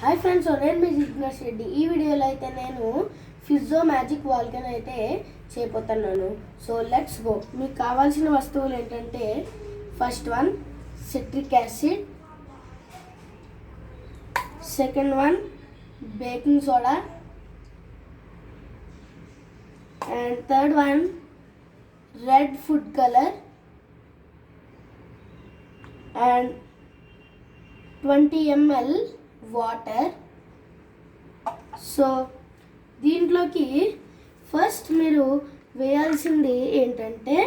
Hi friends, నేను మీ జిగ్నేష్ రెడ్డి. ఈ వీడియోలో అయితే నేను ఫిజ్జో మ్యాజిక్ వాల్కెన్ అయితే చేయబోతున్నాను. So let's go. మీకు కావాల్సిన వస్తువులు ఏంటంటే first one citric acid, second one baking soda, and third one red food colour, and 20 ml water. So దీంట్లోకి ఫస్ట్ మీరు వేయాల్సింది ఏంటంటే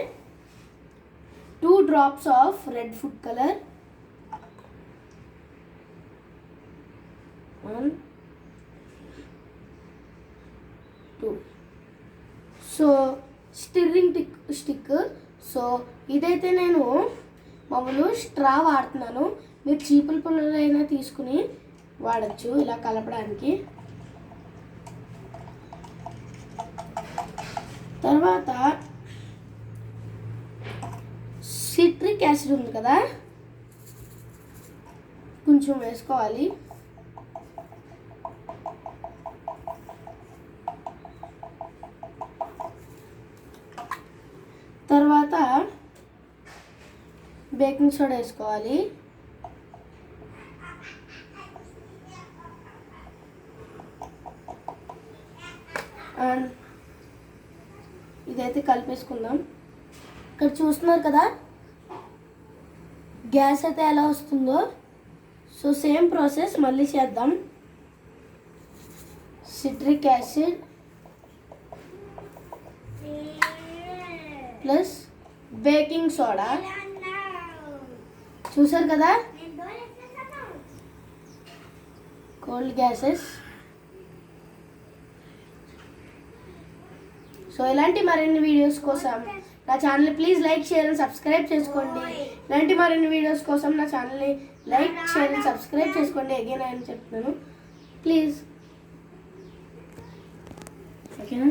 2 drops of red food colour, 1 2. So stirring stick. So ఇదైతే నేను మామూలు స్ట్రా వాడుతున్నాను. మీరు చీపుల పుల్లలైనా తీసుకుని వాడచ్చు ఇలా కలపడానికి. తర్వాత సిట్రిక్ యాసిడ్ ఉంది కదా, కొంచెం వేసుకోవాలి. తర్వాత బేకింగ్ సోడా వేసుకోవాలి. అండ్ ఇదైతే కలిపేసుకుందాం. ఇక్కడ చూస్తున్నారు కదా గ్యాస్ అయితే ఎలా వస్తుందో. సో సేమ్ ప్రాసెస్ మళ్ళీ చేద్దాం. Citric acid plus baking soda. చూసారు కదా కోల్డ్ గ్యాసెస్. సో ఇలాంటి మరిన్ని వీడియోస్ కోసం నా ఛానల్ని please like, share and subscribe చేసుకోండి. ఇలాంటి మరిన్ని వీడియోస్ కోసం నా ఛానల్ని లైక్, షేర్ అండ్ సబ్స్క్రైబ్ చేసుకోండి. అగైన్ అని చెప్తున్నాను, ప్లీజ్. ఓకేనా?